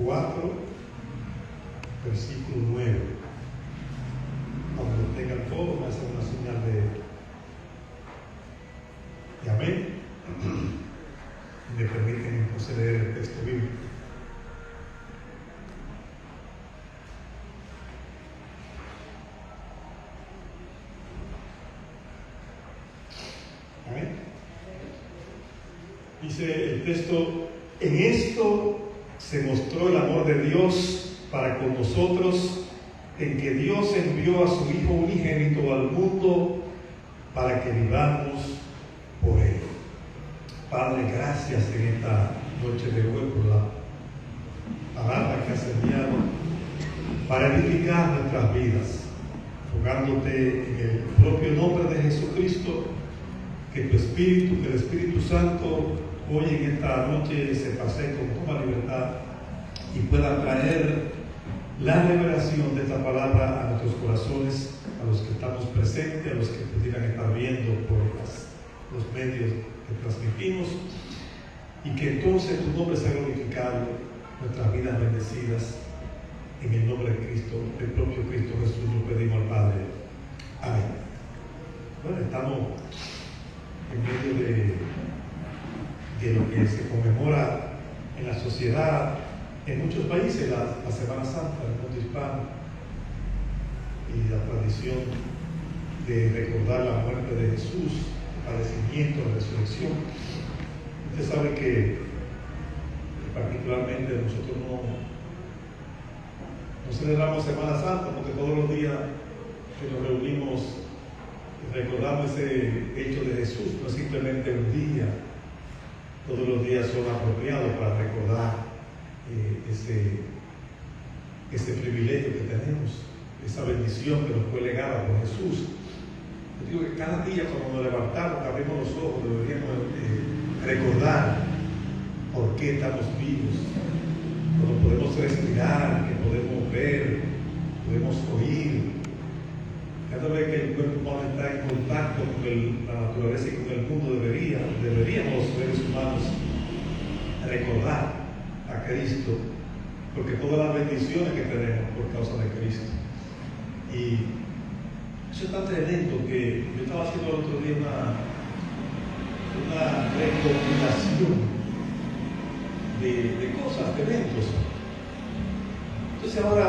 4, versículo 9. Cuando lo tengan todo, me hacen una señal de amén. Y me permiten entonces leer el texto bíblico. Amén. Dice el texto: en esto se mostró el amor de Dios para con nosotros, en que Dios envió a su Hijo unigénito al mundo para que vivamos por Él. Padre, gracias en esta noche de hoy por la palabra que has enviado para edificar nuestras vidas, rogándote en el propio nombre de Jesucristo que tu Espíritu, que el Espíritu Santo hoy en esta noche se pase con toda libertad y pueda traer la revelación de esta palabra a nuestros corazones, a los que estamos presentes, a los que pudieran estar viendo por los medios que transmitimos, y que entonces tu nombre sea glorificado, nuestras vidas bendecidas, en el nombre de Cristo, del propio Cristo Jesús, lo pedimos al Padre. Amén. Bueno, estamos en medio de lo que se conmemora en la sociedad, en muchos países, la Semana Santa, el mundo hispano, y la tradición de recordar la muerte de Jesús, padecimiento, resurrección. Usted sabe que particularmente nosotros no celebramos Semana Santa, porque todos los días que nos reunimos recordamos ese hecho de Jesús, no simplemente un día. Todos los días son apropiados para recordar ese privilegio que tenemos, esa bendición que nos fue legada por Jesús. Yo digo que cada día cuando nos levantamos, abrimos los ojos, deberíamos recordar por qué estamos vivos, cuando podemos respirar, que podemos ver, podemos oír. Cada vez que el cuerpo humano está en contacto con la naturaleza y con el mundo, deberíamos los seres humanos recordar a Cristo, porque todas las bendiciones que tenemos por causa de Cristo. Y eso es tan tremendo que yo estaba haciendo el otro día una recopilación de cosas, de eventos. Entonces ahora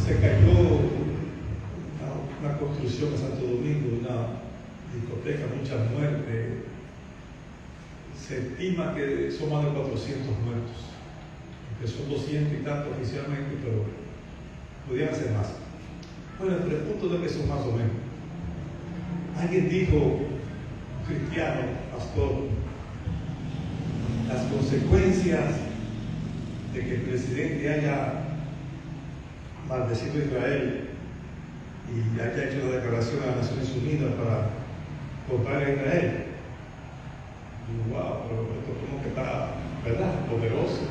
se cayó una construcción en Santo Domingo, una discoteca, mucha muerte. Se estima que son más de 400 muertos, que son 200 y tanto oficialmente, pero podrían ser más. Bueno, entre el punto de que son más o menos. Alguien dijo, un cristiano, pastor, las consecuencias de que el presidente haya maldecido a Israel y haya hecho la declaración a las Naciones Unidas para comprar a Israel. Y wow, pero esto como que está, ¿verdad?, poderoso.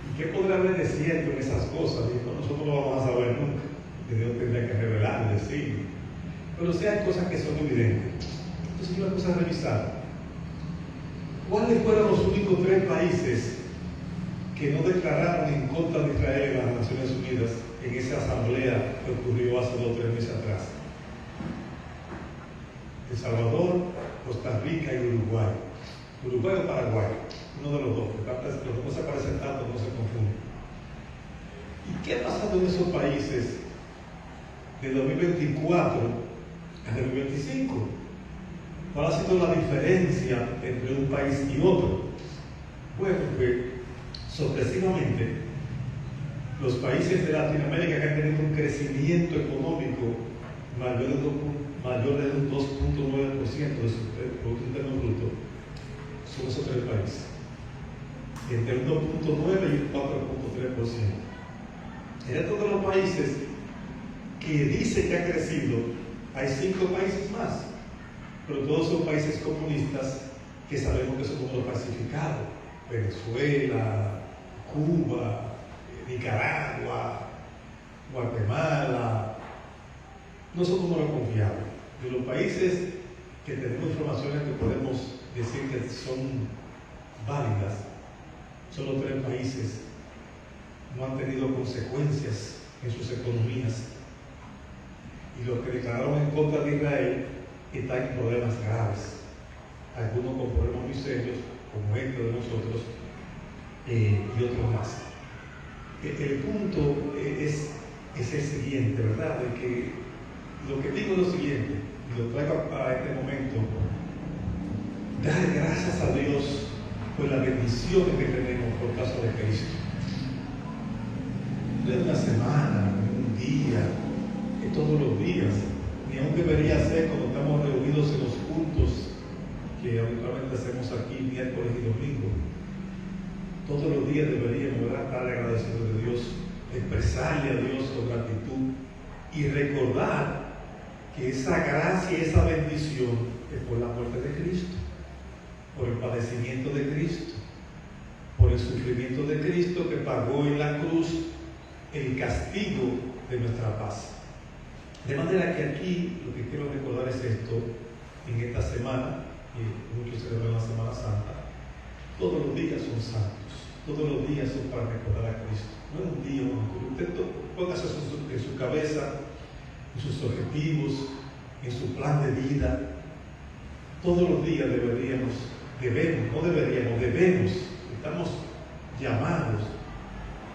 ¿Y qué podrá haber de cierto en esas cosas? Y nosotros no vamos a saber nunca, que Dios tendría que revelar y decir. Pero sí hay cosas que son evidentes. Entonces yo me puse a revisar cuáles fueron los únicos 3 países que no declararon en contra de Israel en las Naciones Unidas en esa asamblea que ocurrió hace 2 o 3 meses atrás. El Salvador, Costa Rica y Uruguay. Uruguay o Paraguay, uno de los dos, porque los dos se parecen tanto, no se confunden. ¿Y qué ha pasado en esos países de 2024 a 2025? ¿Cuál ha sido la diferencia entre un país y otro? Bueno, pues sorpresivamente, los países de Latinoamérica que han tenido un crecimiento económico mayor de un 2.9% de su Producto Interno Bruto son esos 3 países, entre un 2.9 y un 4.3%. En todos los países que dice que ha crecido, hay 5 países más, pero todos son países comunistas que sabemos que son como los pacificados: Venezuela, Cuba, Nicaragua, Guatemala. No son como los confiables. De los países que tenemos informaciones que podemos decir que son válidas, son los 3 países no han tenido consecuencias en sus economías. Y los que declararon en contra de Israel están en problemas graves. Algunos con problemas muy serios, como este de nosotros, y otros más. El punto es el siguiente, ¿verdad? De que lo que digo es lo siguiente, y lo traigo para este momento: dar gracias a Dios por las bendiciones que tenemos por causa de Cristo. No es una semana, un día, es todos los días, ni aún debería ser cuando estamos reunidos en los cultos que habitualmente hacemos aquí miércoles y domingo. Todos los días deberíamos estar agradecidos de Dios, expresarle a Dios su gratitud y recordar que esa gracia y esa bendición es por la muerte de Cristo, por el padecimiento de Cristo, por el sufrimiento de Cristo que pagó en la cruz el castigo de nuestra paz. De manera que aquí lo que quiero recordar es esto: en esta semana, y muchos celebran la Semana Santa, todos los días son santos, todos los días son para recordar a Cristo. No es un día, usted póngase en su cabeza, en sus objetivos, en su plan de vida. Todos los días debemos, estamos llamados.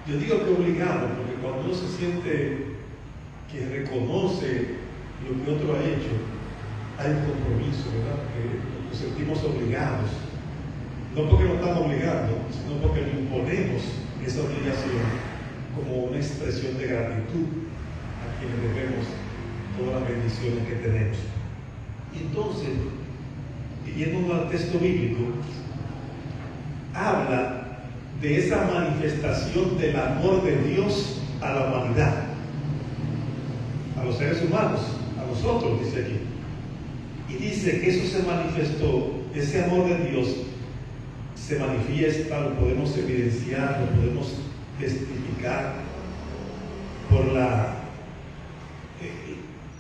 Yo digo que obligados, porque cuando uno se siente que reconoce lo que otro ha hecho, hay un compromiso, ¿verdad? Que nos sentimos obligados. No porque nos están obligando, sino porque le imponemos esa obligación como una expresión de gratitud a quienes debemos todas las bendiciones que tenemos. Y entonces, yendo al texto bíblico, habla de esa manifestación del amor de Dios a la humanidad, a los seres humanos, a nosotros, dice aquí. Y dice que eso se manifestó, ese amor de Dios se manifiesta, lo podemos evidenciar, lo podemos testificar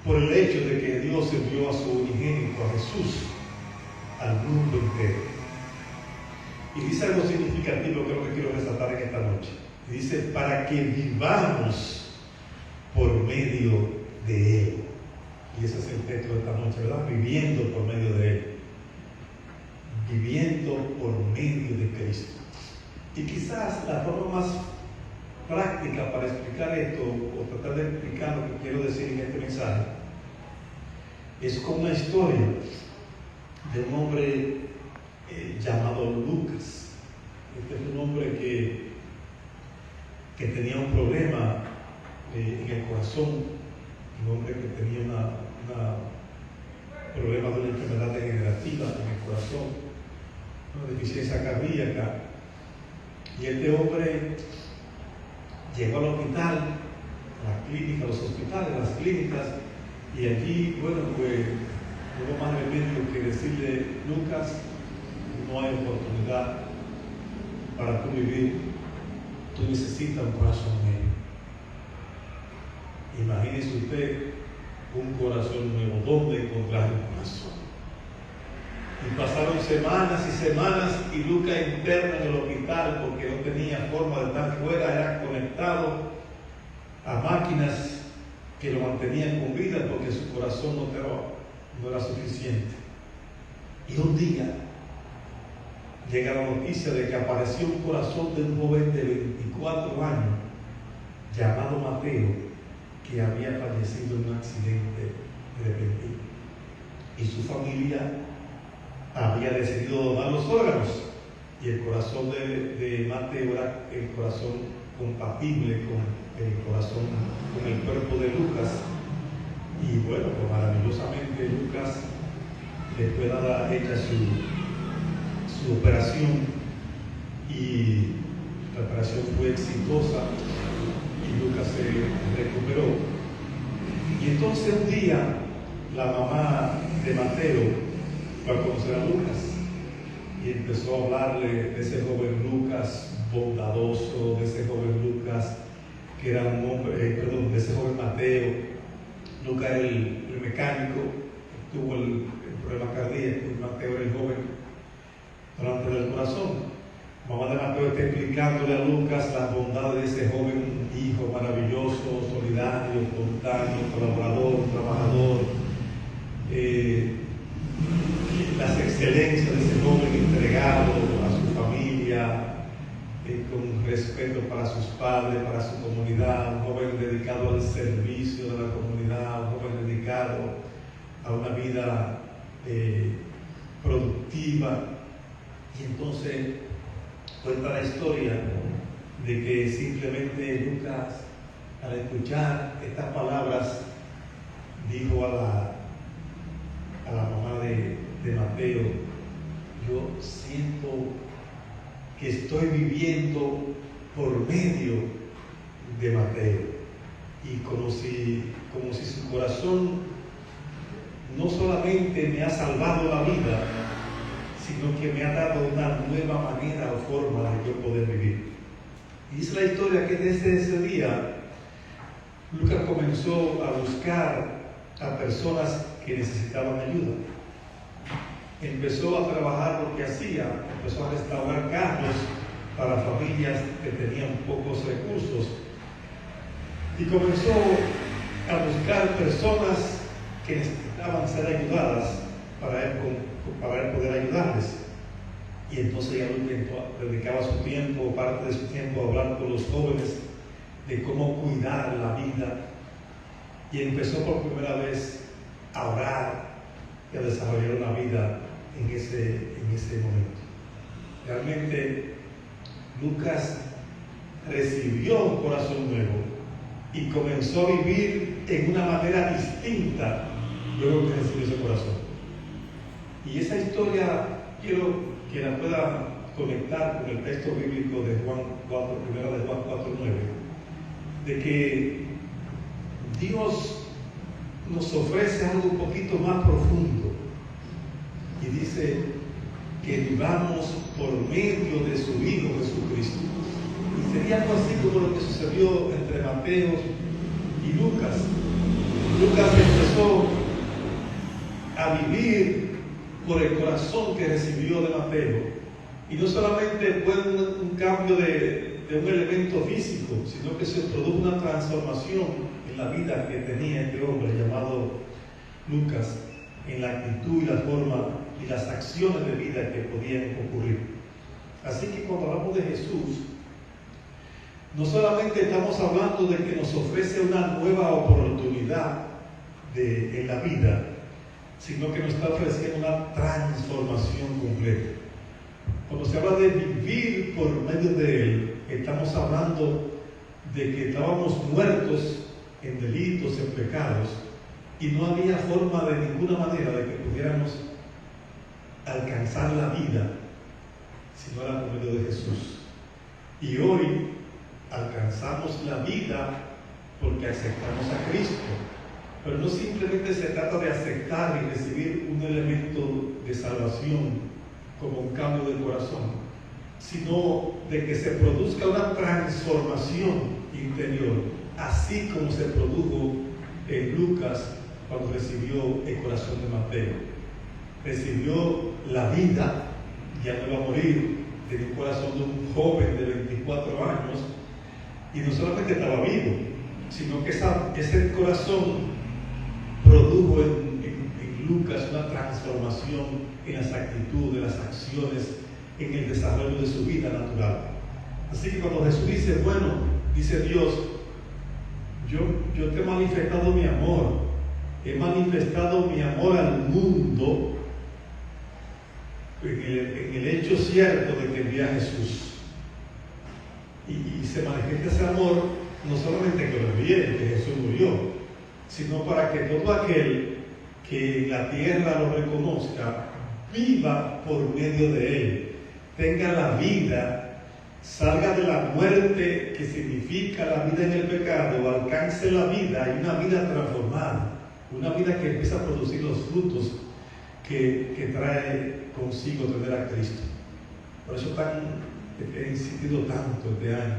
por el hecho de que Dios envió a su unigénito, a Jesús, al mundo entero. Y dice algo significativo que es lo que quiero resaltar en esta noche. Y dice: para que vivamos por medio de Él. Y ese es el texto de esta noche, ¿verdad? Viviendo por medio de Él. Viviendo por medio de Cristo. Y quizás la forma más práctica para explicar esto, o tratar de explicar lo que quiero decir en este mensaje, es con una historia de un hombre llamado Lucas. Este es un hombre que tenía un problema en el corazón, un hombre que tenía un problema de una enfermedad degenerativa en el corazón, una deficiencia cardíaca. Y este hombre llegó al hospital, a las clínicas, a los hospitales, a las clínicas, y allí, bueno, pues no hubo más remedio que decirle: Lucas, no hay oportunidad para tú vivir, tú necesitas un corazón nuevo. Imagínese usted un corazón nuevo. ¿Dónde encontrar un corazón? Y pasaron semanas y semanas, y Lucas interno en el hospital porque no tenía forma de estar fuera, era conectado a máquinas que lo mantenían con vida porque su corazón no era suficiente. Y un día llega la noticia de que apareció un corazón de un joven de 24 años llamado Mateo, que había fallecido en un accidente repentino, y su familia había decidido donar los órganos, y el corazón de Mateo era el corazón compatible con el corazón, con el cuerpo de Lucas. Y bueno, pues maravillosamente Lucas, después de haber hecho su operación, y la operación fue exitosa y Lucas se recuperó. Y entonces un día la mamá de Mateo fue a conocer a Lucas y empezó a hablarle de ese joven Lucas bondadoso, de ese joven Lucas que era un hombre, de ese joven Mateo. Lucas era el mecánico, tuvo el problema cardíaco, y Mateo era el joven donante del corazón. Mamá de Mateo está explicándole a Lucas las bondades de ese joven hijo maravilloso, solidario, espontáneo, colaborador, trabajador, las excelencias de ese joven entregado a su familia, con respeto para sus padres, para su comunidad, un joven dedicado al servicio de la comunidad, un joven dedicado a una vida productiva. Y entonces cuenta la historia de que simplemente Lucas, al escuchar estas palabras, dijo a la mamá de Mateo: yo siento que estoy viviendo por medio de Mateo. Y como si su corazón no solamente me ha salvado la vida, sino que me ha dado una nueva manera o forma de yo poder vivir. Y dice la historia que desde ese día Lucas comenzó a buscar a personas que necesitaban ayuda. Empezó a trabajar lo que hacía, empezó a restaurar carros para familias que tenían pocos recursos y comenzó a buscar personas que necesitaban ser ayudadas para él poder ayudarles. Y entonces ya dedicaba su tiempo, parte de su tiempo, a hablar con los jóvenes de cómo cuidar la vida, y empezó por primera vez a orar y a desarrollar una vida en ese momento. Realmente Lucas recibió un corazón nuevo y comenzó a vivir en una manera distinta luego que recibió ese corazón. Y esa historia quiero que la pueda conectar con el texto bíblico de Juan 4, primero de Juan 4:9, de que Dios nos ofrece algo un poquito más profundo, y dice que vivamos por medio de su Hijo Jesucristo. Y sería algo así como lo que sucedió entre Mateo y Lucas. Lucas empezó a vivir por el corazón que recibió de Mateo, y no solamente fue un cambio de un elemento físico, sino que se produjo una transformación en la vida que tenía este hombre llamado Lucas, en la actitud y la forma y las acciones de vida que podían ocurrir. Así que cuando hablamos de Jesús, no solamente estamos hablando de que nos ofrece una nueva oportunidad en la vida, sino que nos está ofreciendo una transformación completa. Cuando se habla de vivir por medio de Él, estamos hablando de que estábamos muertos en delitos, en pecados, y no había forma de ninguna manera de que pudiéramos alcanzar la vida si no era por medio de Jesús. Y hoy alcanzamos la vida porque aceptamos a Cristo. Pero no simplemente se trata de aceptar y recibir un elemento de salvación como un cambio de corazón, sino de que se produzca una transformación interior, así como se produjo en Lucas cuando recibió el corazón de Mateo. Recibió la vida, ya no iba a morir, de un corazón de un joven de 24 años, y no solamente estaba vivo, sino que ese corazón produjo en Lucas una transformación en las actitudes, las acciones, en el desarrollo de su vida natural. Así que cuando Jesús dice, bueno, dice Dios, yo te he manifestado mi amor, he manifestado mi amor al mundo en el hecho cierto de que envié a Jesús. Y se manifiesta ese amor no solamente que lo envié, que Jesús murió, sino para que todo aquel que en la tierra lo reconozca, viva por medio de Él, tenga la vida, salga de la muerte que significa la vida en el pecado, alcance la vida y una vida transformada, una vida que empieza a producir los frutos que trae consigo tener a Cristo. Por eso he insistido tanto este año,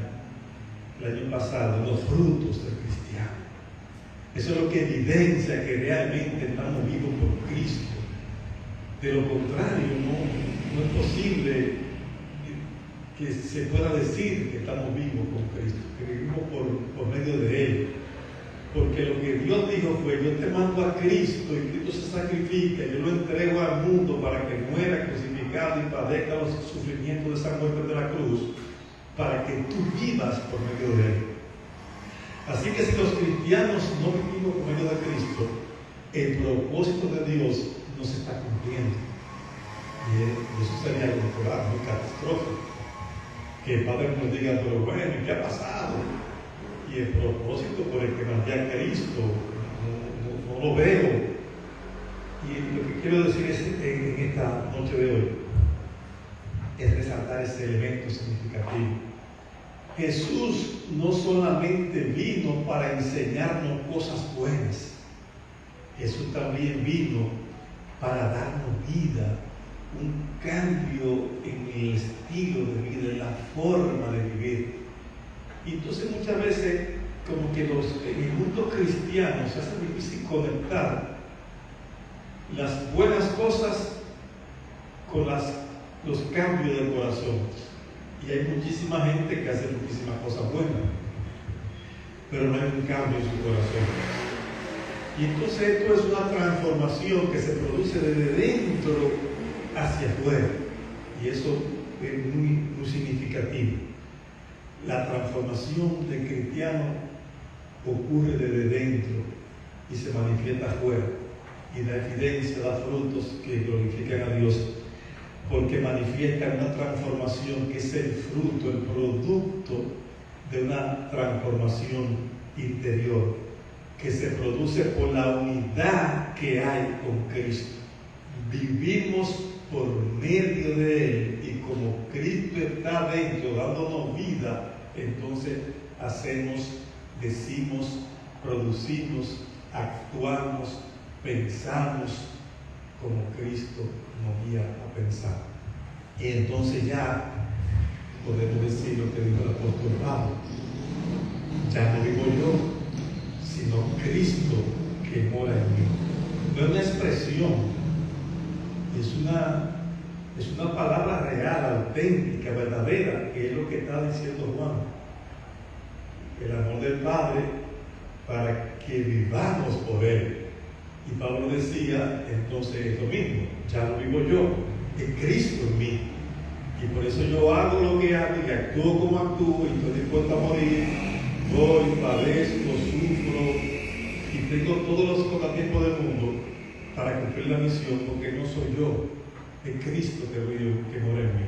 el año pasado, los frutos del cristiano. Eso es lo que evidencia que realmente estamos vivos por Cristo. De lo contrario, no es posible que se pueda decir que estamos vivos con Cristo, que vivimos por medio de Él. Porque lo que Dios dijo fue: yo te mando a Cristo y Cristo se sacrifica, yo lo entrego al mundo para que muera crucificado y padezca los sufrimientos de esa muerte de la cruz, para que tú vivas por medio de Él. Así que si los cristianos no vivimos por medio de Cristo, el propósito de Dios no se está cumpliendo. Y eso sería algo muy catastrófico. Que el Padre nos diga: pero bueno, ¿qué ha pasado? Y el propósito por el que mandé a Cristo no lo veo. Y lo que quiero decir es, en esta noche de hoy, es resaltar ese elemento significativo. Jesús no solamente vino para enseñarnos cosas buenas, Jesús también vino para darnos vida, un cambio en el estilo de vida, en la forma de vivir. Y entonces muchas veces, como que en el mundo cristiano se hace difícil conectar las buenas cosas con los cambios del corazón. Y hay muchísima gente que hace muchísimas cosas buenas, pero no hay un cambio en su corazón. Y entonces esto es una transformación que se produce desde dentro hacia afuera. Y eso es muy, muy significativo. La transformación del cristiano ocurre desde dentro y se manifiesta afuera. Y da evidencia, da frutos que glorifican a Dios, porque manifiesta una transformación que es el fruto, el producto de una transformación interior, que se produce por la unidad que hay con Cristo. Vivimos por medio de Él, y como Cristo está dentro dándonos vida, entonces hacemos, decimos, producimos, actuamos, pensamos como Cristo nos guía a pensar. Y entonces ya podemos decir lo que dijo el apóstol Pablo: ya no vivo yo, sino Cristo que mora en mí. No es una expresión, es una palabra real, auténtica, verdadera, que es lo que está diciendo Juan. El amor del Padre para que vivamos por Él. Y Pablo decía entonces esto mismo: ya no vivo yo, es Cristo en mí. Y por eso yo hago lo que hago y actúo como actúo, y estoy dispuesto a morir, voy, padezco, sufro y tengo todos los contratiempos del mundo para cumplir la misión, porque no soy yo, es Cristo que mora en mí.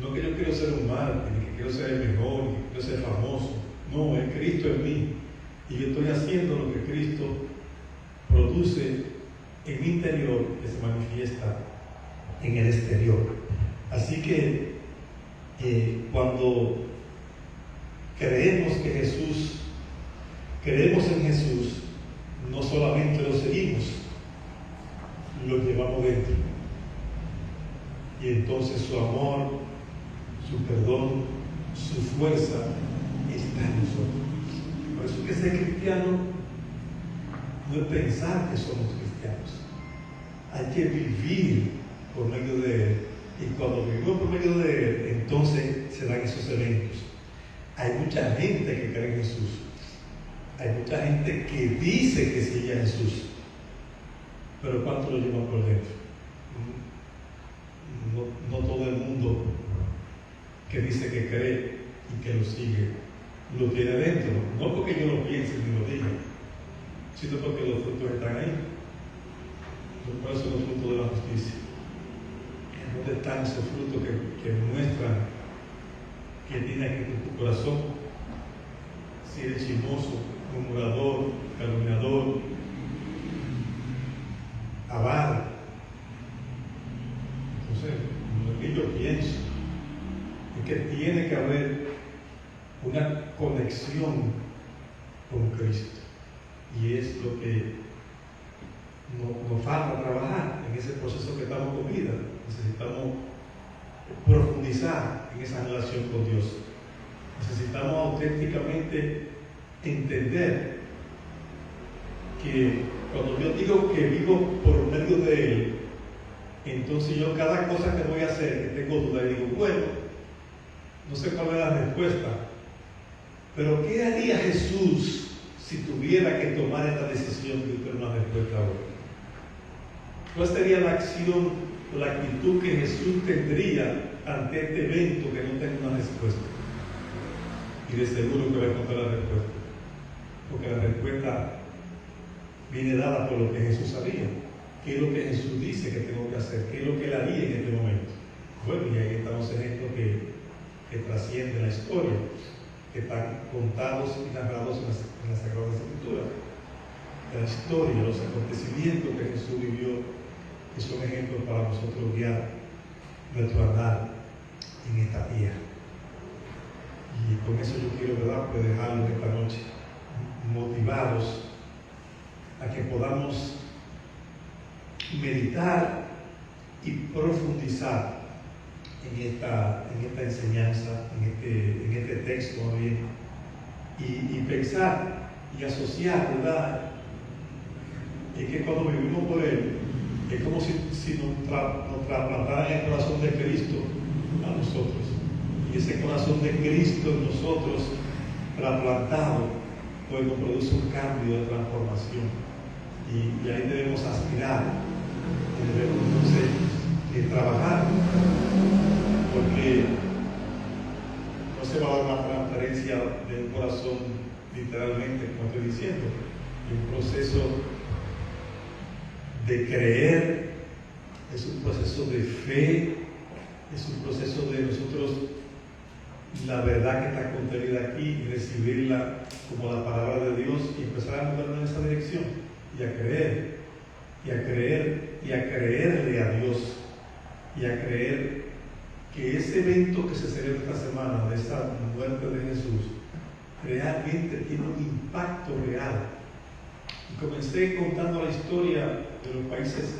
No que yo quiero ser un mártir, ni que quiero ser el mejor, ni que quiero ser famoso. No, es Cristo en mí. Y yo estoy haciendo lo que Cristo produce en mi interior, que se manifiesta en el exterior. Así que cuando creemos en Jesús, no solamente lo seguimos, lo llevamos dentro. Y entonces su amor, su perdón, su fuerza está en nosotros. Por eso que ser cristiano no es pensar que somos cristianos. Hay que vivir por medio de Él. Y cuando vivimos por medio de Él, entonces se dan esos eventos. Hay mucha gente que cree en Jesús. Hay mucha gente que dice que sigue a Jesús. Pero ¿cuánto lo llevan por dentro? No todo el mundo que dice que cree y que lo sigue lo tiene dentro. No porque yo lo piense ni lo diga, sino porque los frutos están ahí. ¿Cuáles son los frutos de la justicia? ¿Dónde están esos frutos que muestran que tiene aquí tu corazón? Si eres chismoso, murmurador, calumniador, avaro. Entonces, lo que yo pienso es que tiene que haber una conexión con Cristo. Y es lo que nos falta trabajar en ese proceso que estamos con vida. Necesitamos profundizar en esa relación con Dios. Necesitamos auténticamente entender que cuando yo digo que vivo por medio de Él, entonces yo cada cosa que voy a hacer, que tengo duda, y digo, bueno, No sé cuál es la respuesta, pero ¿qué haría Jesús si tuviera que tomar esta decisión de tener una respuesta ahora? ¿Cuál sería la acción o la actitud que Jesús tendría ante este evento que no tenga una respuesta? Y de seguro que va a encontrar la respuesta, porque la respuesta viene dada por lo que Jesús sabía. ¿Qué es lo que Jesús dice que tengo que hacer? ¿Qué es lo que él haría en este momento? Bueno, y ahí están los ejemplos que trascienden la historia, que están contados y narrados en las Sagradas Escrituras. La historia, los acontecimientos que Jesús vivió, que son ejemplos para nosotros guiar nuestro andar en esta tierra. Y con eso yo quiero, ¿verdad?, pues dejarlos esta noche motivados a que podamos meditar y profundizar en esta enseñanza, en este texto también, y pensar y asociar, ¿verdad?, y que cuando vivimos por él, es como si nos trasplantaran el corazón de Cristo a nosotros. Y ese corazón de Cristo en nosotros, trasplantado, pues nos produce un cambio de transformación. Y ahí debemos aspirar, y debemos entonces trabajar, porque no se va a dar una transferencia de un corazón literalmente, como estoy diciendo, y un proceso de creer, es un proceso de fe, es un proceso de nosotros, la verdad que está contenida aquí, y recibirla como la palabra de Dios y empezar a movernos en esa dirección, y a creer, y a creer, y a creerle a Dios, y a creer que ese evento que se celebra esta semana, de esa muerte de Jesús, realmente tiene un impacto real. Y comencé contando la historia de los países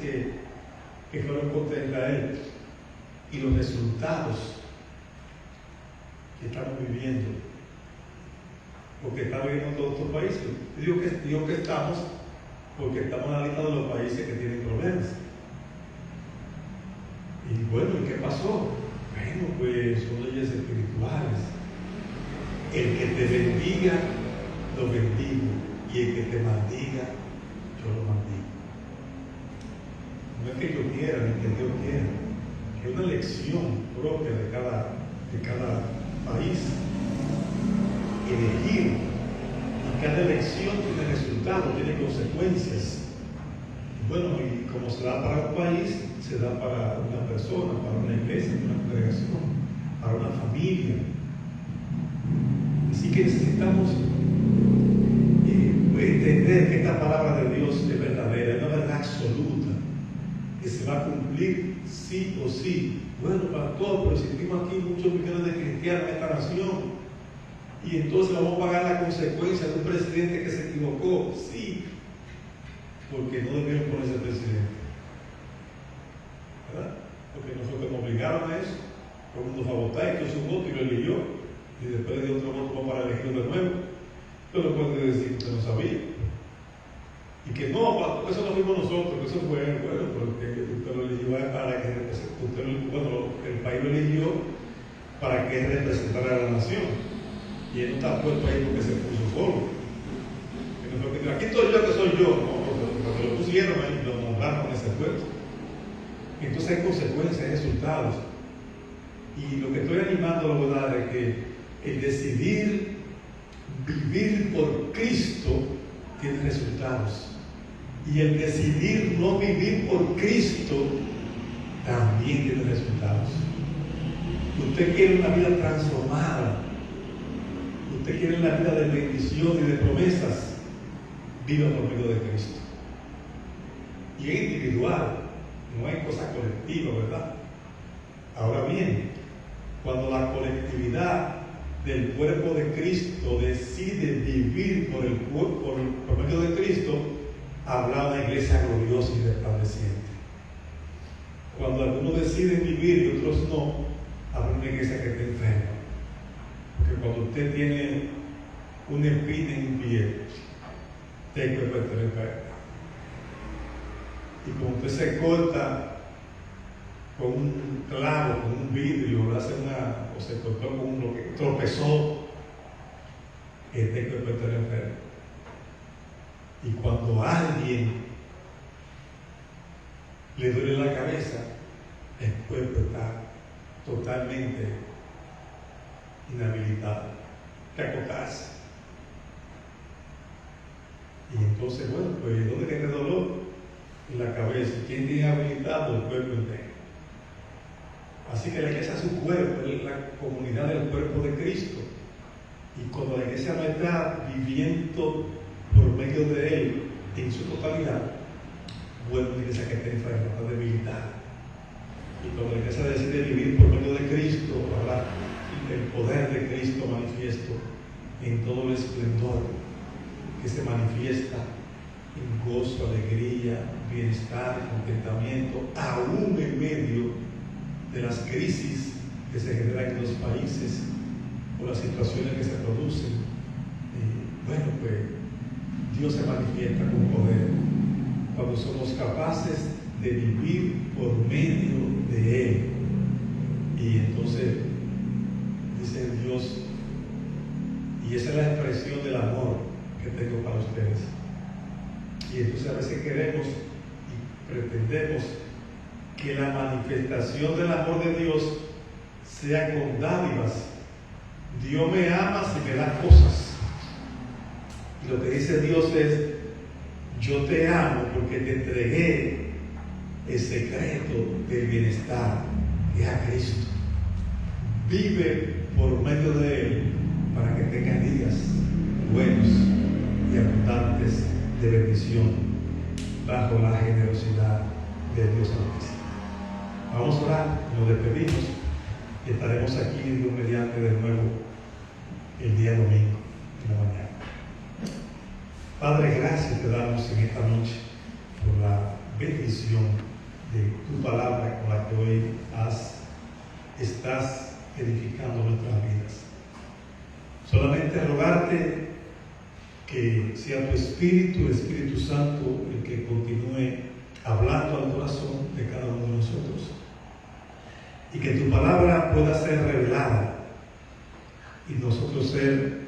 que fueron contra Israel y los resultados que estamos viviendo, porque están viviendo todos estos países. Digo que estamos, porque estamos en la lista de los países que tienen problemas. Y bueno, ¿y qué pasó? Bueno, pues son leyes espirituales. El que te bendiga, lo bendigo, y el que te maldiga, yo lo maldigo. No es que yo quiera, ni que Dios quiera, es una elección propia de cada país. Elegir, y cada elección tiene resultados, tiene consecuencias. Bueno, y como se da para un país, se da para una persona, para una iglesia, para una congregación, para una familia. Así que necesitamos entender que esta palabra de Dios es verdadera, es una verdad absoluta, que se va a cumplir sí o sí. Bueno, pastor, pero si tenemos aquí muchos millones de cristianos en esta nación, y entonces vamos a pagar la consecuencia de un presidente que se equivocó. Sí, porque no debieron ponerse presidente, ¿verdad? Porque nosotros nos obligaron a eso. Todo el mundo fue a votar, hizo su voto y lo eligió, y después de otro voto vamos para elegirlo de nuevo. Pero puede decir que usted no sabía, y que no, eso no fuimos nosotros, que eso fue bueno, porque usted lo eligió para que el país lo eligió para que representara a la nación, y él no está puesto ahí porque se puso solo. Porque aquí estoy yo, que soy yo, no, porque lo pusieron ahí, lo nombraron en ese puesto. Entonces hay consecuencias, hay resultados. Y lo que estoy animando, la verdad, es que el decidir vivir por Cristo tiene resultados. Y el decidir no vivir por Cristo también tiene resultados. Usted quiere una vida transformada, usted quiere una vida de bendición y de promesas, viva por medio de Cristo. Y es individual, no hay cosa colectiva, ¿verdad? Ahora bien, cuando la colectividad del cuerpo de Cristo decide vivir por medio de Cristo, habrá una iglesia gloriosa y resplandeciente. Cuando algunos deciden vivir y otros no, habrá una iglesia que esté enferma. Porque cuando usted tiene una espina en un pie, usted puede estar enfermo. Y cuando usted se corta con un clavo, con un vidrio, o se cortó con un bloque, tropezó, este cuerpo está enfermo. Y cuando a alguien le duele la cabeza, el cuerpo está totalmente inhabilitado, que acotarse. Y entonces, bueno, pues ¿dónde tiene dolor? En la cabeza. ¿Quién tiene habilitado? El cuerpo entero. Así que la iglesia es su cuerpo, es la comunidad del cuerpo de Cristo. Y cuando la iglesia no está viviendo por medio de Él en su totalidad, bueno, la iglesia que está enferma, está debilitada. Y cuando la iglesia decide vivir por medio de Cristo, habrá el poder de Cristo manifiesto en todo el esplendor que se manifiesta en gozo, alegría, bienestar, contentamiento, aún en medio de las crisis que se generan en los países o las situaciones que se producen. Bueno, pues Dios se manifiesta con poder cuando somos capaces de vivir por medio de Él. Y entonces dice Dios, y esa es la expresión del amor que tengo para ustedes. Y entonces a veces queremos y pretendemos que la manifestación del amor de Dios sea con dádivas. Dios me ama si me da cosas. Y lo que dice Dios es, yo te amo porque te entregué el secreto del bienestar, que es a Cristo. Vive por medio de Él para que tengas días buenos y abundantes de bendición bajo la generosidad de Dios Altísimo. Vamos a orar, nos despedimos y estaremos aquí Dios mediante de nuevo el día domingo en la mañana. Padre, gracias te damos en esta noche por la bendición de tu palabra con la que hoy estás edificando nuestras vidas. Solamente rogarte que sea tu Espíritu, el Espíritu Santo, el que continúe hablando al corazón de cada uno de nosotros. Y que tu palabra pueda ser revelada y nosotros ser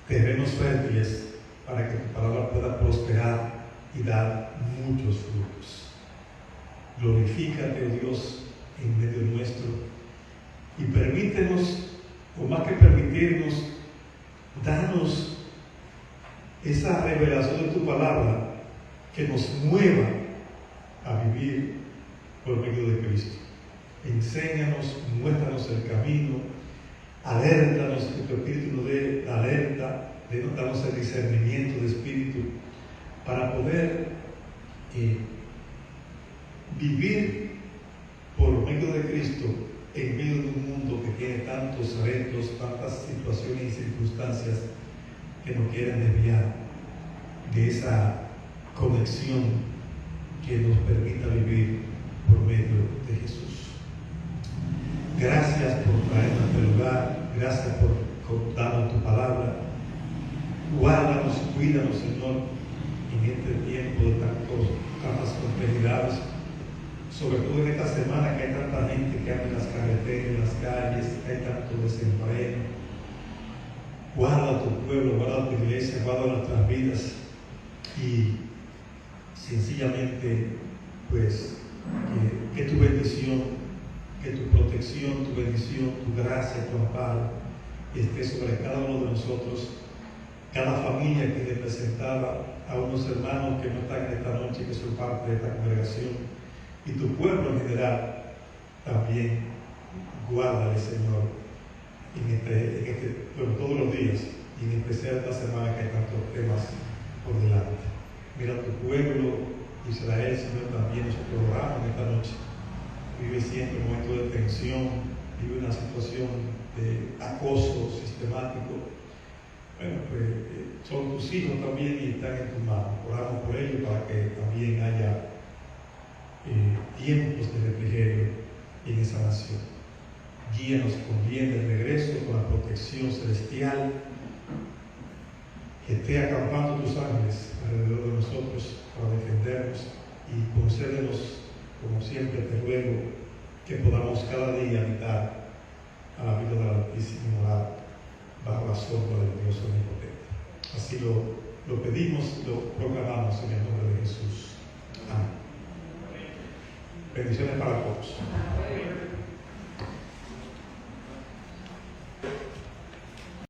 terrenos fértiles para que tu palabra pueda prosperar y dar muchos frutos. Glorifícate, oh Dios, en medio nuestro y permítenos, o más que permitirnos, danos esa revelación de tu palabra que nos mueva a vivir por medio de Cristo. Enséñanos, muéstranos el camino, alértanos, que tu Espíritu nos dé la alerta, danos el discernimiento de espíritu para poder vivir por medio de Cristo en medio de un mundo que tiene tantos retos, tantas situaciones y circunstancias que nos quieren desviar de esa conexión que nos permita vivir por medio de Jesús. Gracias por traernos a este lugar, gracias por darnos tu palabra. Guárdanos, cuídanos, Señor, en este tiempo de tantas complejidades, sobre todo en esta semana que hay tanta gente que anda en las carreteras, en las calles, que hay tanto desempleo. Guarda tu pueblo, guarda tu iglesia, guarda nuestras vidas y sencillamente, pues, que tu bendición, que tu protección, tu bendición, tu gracia, tu amparo esté sobre cada uno de nosotros. Cada familia que representaba a unos hermanos que no están en esta noche, que son parte de esta congregación, y tu pueblo en general, también guárdale, Señor, todos los días, y en especial esta semana que hay tantos temas por delante. Mira tu pueblo, Israel, Señor, también nosotros oramos en esta noche. Vive siempre un momento de tensión, vive una situación de acoso sistemático. Bueno, pues son tus hijos también y están en tus manos. Oramos por ellos para que también haya tiempos de refrigerio en esa nación. Guíanos con bien de regreso, con la protección celestial. Que esté acampando tus ángeles alrededor de nosotros para defendernos y concédenos, como siempre te ruego, que podamos cada día habitar a la vida del Altísimo y morar bajo la sombra del Dios omnipotente. Así lo pedimos, lo proclamamos en el nombre de Jesús. Amén. Bendiciones para todos.